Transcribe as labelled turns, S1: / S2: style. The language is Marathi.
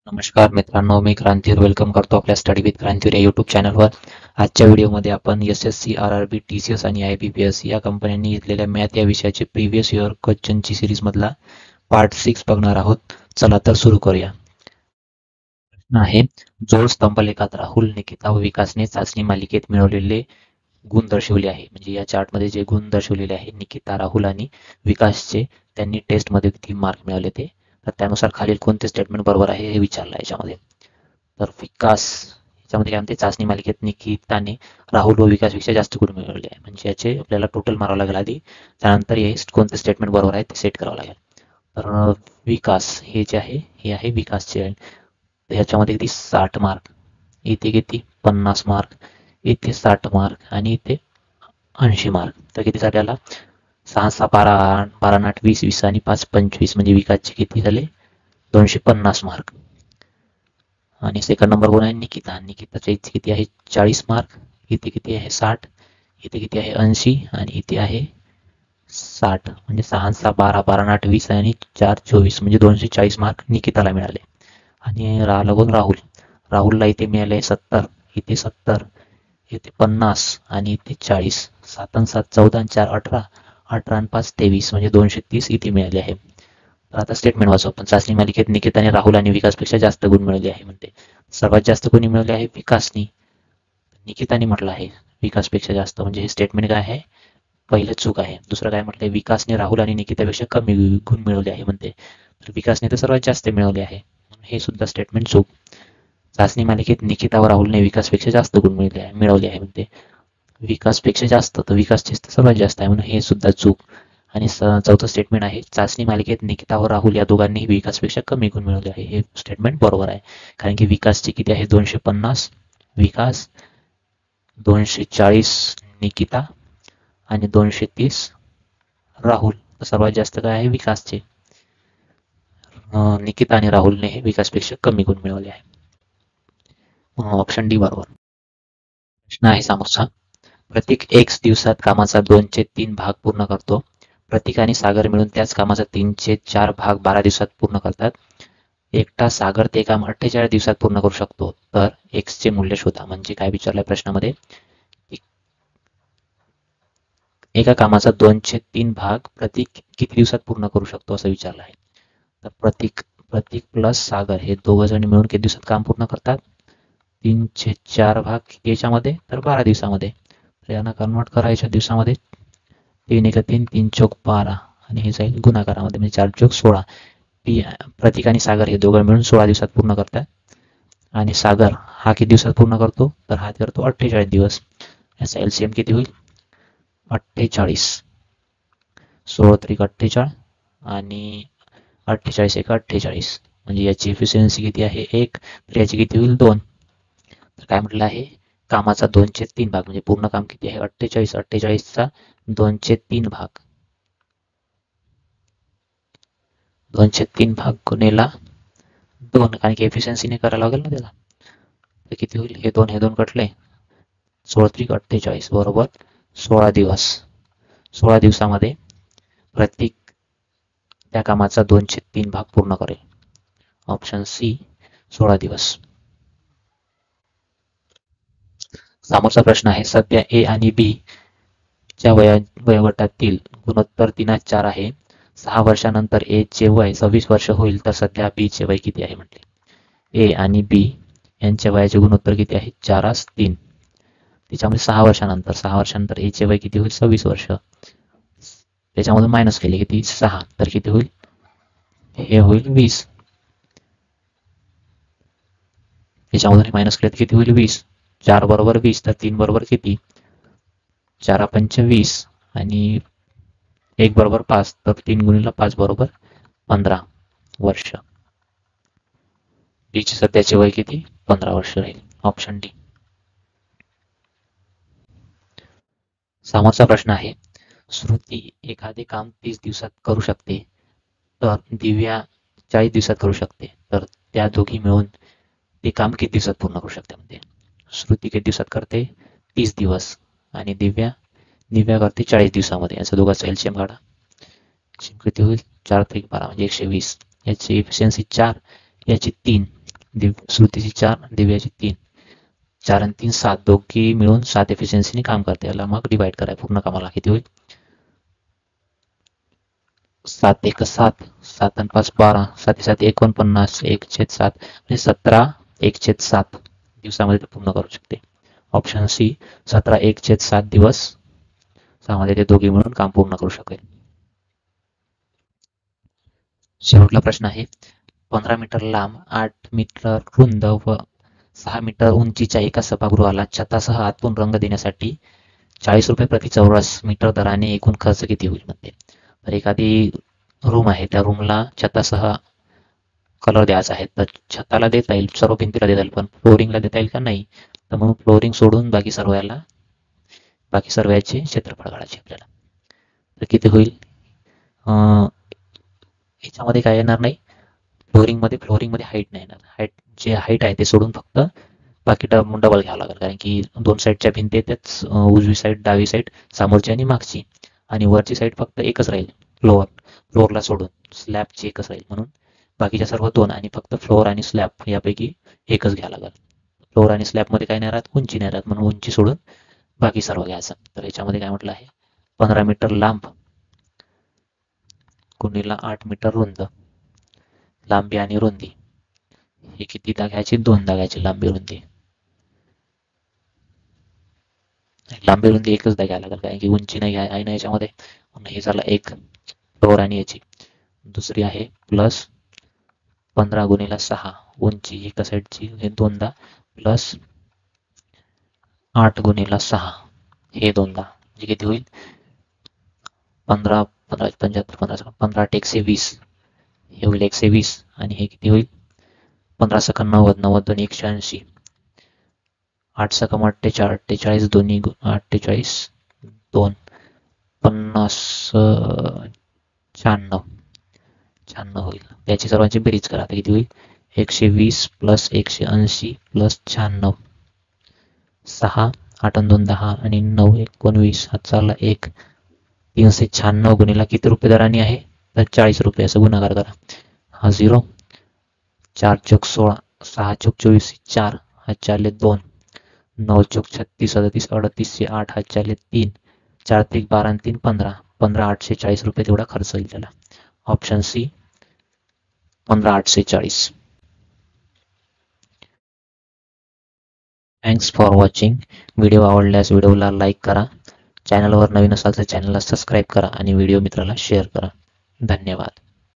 S1: नमस्कार मित्रांनो, मी क्रांतीवर वेलकम करतो आपल्या स्टडी विथ क्रांतीवर या यूट्यूब चॅनलवर. आजच्या व्हिडिओमध्ये आपण SSC, RRB, TCS आणि IBPS या कंपन्यांनी घेतलेल्या मॅथ या विषयाचे प्रिव्हियस इयर क्वेश्चनची सिरीजमधला पार्ट 6 बघणार आहोत. चला तर सुरू करूया. प्रश्न आहे, जोड स्तंभलेखात राहुल, निकिता व विकासने चाचणी मालिकेत मिळवलेले गुण दर्शवले आहे. म्हणजे या चार्टमध्ये जे गुण दर्शवलेले आहे निकिता, राहुल आणि विकासचे, त्यांनी टेस्टमध्ये किती मार्क मिळवले ते, तर त्यानुसार खालील कोणते स्टेटमेंट बरोबर आहे हे विचारलं आहे याच्यामध्ये. तर विकास याच्यामध्ये काय म्हणते, चाचणी मालिकेत निकिताने राहुल व विकासपेक्षा जास्त गुण मिळवले आहे. म्हणजे याचे आपल्याला टोटल मारावं लागेल आधी, त्यानंतर हे कोणते स्टेटमेंट बरोबर आहे ते सेट करावं लागेल. तर विकास हे जे आहे हे आहे विकासचे आहे. तर ह्याच्यामध्ये किती 60 मार्क, इथे किती 50 मार्क, इथे 60 मार्क आणि इथे 80 मार्क. तर किती झाले आला 6 6 12 12 8 20 20 आणि 5 25, म्हणजे विकासचे किती झाले 250 मार्क. आणि सेकंड नंबर कोण आहे निकिता. निकिताच्या इथे किती आहे 40 मार्क, इथे किती आहे 60, इथे किती आहे 80 आणि इथे आहे 60. म्हणजे 6 6 12 12 8 20 आणि 4 24, म्हणजे 240 मार्क निकिताला मिळाले. आणि राहिला कोण राहुल. राहुलला इथे मिळाले 70, इथे 70, इथे 50 आणि इथे 40. 7 आणि 7 14 आणि 4 18, 18 आणि 5 23, म्हणजे 230 इथे मिळाले आहे. तर आता स्टेटमेंट वाचू आपण. चाचणी मालिकेत निकिताने राहुल आणि विकासपेक्षा जास्त गुण मिळवले आहे म्हणते. सर्वात जास्त गुण मिळवले आहे विकासनी. निकिताने म्हटलं आहे विकासपेक्षा जास्त, म्हणजे हे स्टेटमेंट काय आहे, पहिलं चूक आहे. दुसरं काय म्हटलंय, विकासने राहुल आणि निकितापेक्षा कमी गुण मिळवले आहे म्हणते. तर विकासने तर सर्वात जास्त मिळवले आहे, हे सुद्धा स्टेटमेंट चूक. चाचणी मालिकेत निकिता व राहुलने विकासपेक्षा जास्त गुण मिळवले आहे म्हणते. विकासपेक्षा जास्त, तर विकासचे सर्वात जास्त आहे म्हणून हे सुद्धा चूक. आणि चौथं स्टेटमेंट आहे, चाचणी मालिकेत निकिता व राहुल या दोघांनी विकासपेक्षा कमी गुण मिळवले आहे. हे स्टेटमेंट बरोबर आहे, कारण की विकासचे किती आहे 250 विकास, 240 निकिता आणि 230 राहुल. सर्वात जास्त काय आहे विकासचे. निकिता आणि राहुलने हे विकासपेक्षा कमी गुण मिळवले आहे. ऑप्शन डी बरोबर. प्रश्न आहे समोरचा, प्रतीक X दिवसात कामाचा 2/3 भाग पूर्ण करतो. प्रतीक आणि सागर मिळून त्याच कामाचा 3/4 भाग 12 दिवसात पूर्ण करतात. एकटा सागर ते काम 48 दिवसात पूर्ण करू शकतो. तर X चे मूल्य शोधा. म्हणजे काय विचारलंय प्रश्नामध्ये, एका कामाचा 2/3 भाग प्रतीक किती दिवसात पूर्ण करू शकतो असं विचारलं आहे. तर प्रतीक प्लस सागर हे दोघ जण मिळून किती दिवसात काम पूर्ण करतात, 3/4 भाग किती याच्यामध्ये, तर 12 दिवसामध्ये. तर यांना कन्वर्ट करायच्या दिवसामध्ये, 3 1 3 3 चौक 12 आणि हे जाईल गुणाकारामध्ये, म्हणजे 4 चौक 16. प्रतीक आणि सागर हे दोघं मिळून 16 दिवसात पूर्ण करतात. आणि सागर हा किती दिवसात पूर्ण करतो, तर हा करतो 48 दिवस. याचा LCM किती होईल 48, 16 त्रिक 48 आणि 48 एक 48, म्हणजे याची एफिशियन्सी किती आहे 1, तर याची किती होईल 2. तर काय म्हटलं आहे, कामाचा 2/3 भाग, म्हणजे पूर्ण काम किती आहे 48, 48चा 2/3 भाग, 2/3 भाग गुणेला 2, कारण की एफिशियन्सीने करायला लागेल ना त्याला. तर किती होईल, हे 2 कटले, 16 त्रिक 48 बरोबर 16 दिवस. 16 दिवसामध्ये प्रत्येक त्या कामाचा 2/3 भाग पूर्ण करेल. ऑप्शन सी 16 दिवस. समोरचा प्रश्न आहे, सध्या ए आणि बी च्या वयोगटातील गुणोत्तर 3:4 आहे. 6 वर्षानंतर ए चे वय 26 वर्ष होईल, तर सध्या बी चे वय किती आहे म्हटले. ए आणि बी यांच्या वयाचे गुणोत्तर किती आहे 4:3. त्याच्यामध्ये 6 वर्षानंतर ए चे वय किती होईल 26 वर्ष. त्याच्यामधून मायनस केले किती 6, तर किती होईल, हे होईल 20. त्याच्यामधून मायनस केले तर किती होईल 20. 4 बरोबर 20, तर 3 बरोबर किती 4 पंच 20 आणि 1 बरोबर 5, तर 3 गुणिले 5 बरोबर 15 वर्ष. बीचे सध्याचे वय किती 15 वर्ष राहील. Option D. समोरचा प्रश्न आहे, श्रुती एखादे काम 30 दिवसात करू शकते, तर दिव्या 40 दिवसात करू शकते. तर त्या दोघी मिळून ते काम किती दिवसात पूर्ण करू शकते म्हणते. श्रुती किती दिवसात करते 30 दिवस आणि दिव्या करते 40 दिवसामध्ये. याचा दोघांचा एलसीएम काढा. किती होईल 4 त्रिक 12, म्हणजे 120. याची एफिशियन्सी 4, याची 3, श्रुतीची 4, दिव्याची 3. 4 आणि 3 7, दोघी मिळून 7 एफिशियन्सीने काम करते. याला मग डिवाइड करा पूर्ण कामाला. किती होईल? 7 1 7, 7 आणि 5 12, 7 7 49, 1/7 म्हणजे 17 1/7 दिवसामध्ये ते पूर्ण करू शकते. ऑप्शन सी 17 1/7 दिवस मध्ये ते दोघे मिळून काम पूर्ण करू शकेल. शेवटला प्रश्न आहे. 15 मीटर लांब, 8 मीटर रुंद व 6 मीटर उंचीच्या एका सभागृहाला छतासह आतून रंग देण्यासाठी 40 रुपये प्रति चौरस मीटर दराने एकूण खर्च किती होईल म्हणते. तर एखादी रूम आहे, त्या रूमला छतासह कलर द्यायचा आहे. तर छताला देता येईल, सर्व भिंतीला देता येईल, पण फ्लोरिंगला देता येईल का नाही. तर म्हणून फ्लोरिंग सोडून बाकी सर्वांचे क्षेत्रफळ काढायचे आपल्याला. तर किती होईल? याच्यामध्ये काय येणार नाही, फ्लोरिंगमध्ये हाईट नाही येणार. जे हाईट आहे ते सोडून फक्त बाकी डबल घ्यावं लागेल, कारण की 2 साईडच्या भिंती आहेत, त्याच उजवी साईड, डावी साईड, समोरची आणि मागची, आणि वरची साईड फक्त एकच राहील. फ्लोअरला सोडून स्लॅबची एकच राहील. म्हणून बाकीच्या सर्व 2 आणि फक्त फ्लोअर आणि स्लॅब यापैकी एकच घ्यावं लागेल. फ्लोअर आणि स्लॅबमध्ये काय नाही राहत, उंची नाही राहत, म्हणून उंची सोडून बाकी सर्व घ्यायचं. तर याच्यामध्ये काय म्हटलं आहे, 15 मीटर लांब गुणिले 8 मीटर रुंद, लांबी आणि रुंदी हे किती घ्यायची? 2 घ्यायची लांबी रुंदी. लांबी रुंदी एकच घ्यायला लागेल, कारण की उंची नाही आहे ना याच्यामध्ये. हे झालं एक फ्लोअर आणि याची. दुसरी आहे प्लस 15 गुणिले 6 उंची एका साईडची, हे 2 प्लस 8 गुणिले 6 हे 2 म्हणजे किती होईल? 15 15 75 15 8 120 हे होईल 120. आणि हे किती होईल? 15 सक 90 90 दोन्ही 180, 8 सक 48 48 दोन्ही 48 2 50 96 होईल. त्याची सर्वांची बेरीज करा. तर किती होईल? 120 प्लस 180 प्लस 96, 6 8 2 10 आणि 9 19 हा चालला 1 396 गुणिला किती रुपये दराने आहे? तर 40 रुपये. असं गुणाकार करा. हा 0, 4 चौक 16, 6 चौक 24 4, हा 4 2, 9 चौक 36 37 38 8, हा 4 3, 4 3 12 आणि 3 15, 15,840 रुपये तेवढा खर्च होईल त्याला. Option C 15,840. Thanks for watching. Video आवडल्यास व्हिडिओला लाईक करा. चॅनलवर नवीन असाल तर चॅनलला सबस्क्राईब करा आणि व्हिडिओ मित्राला शेअर करा. धन्यवाद.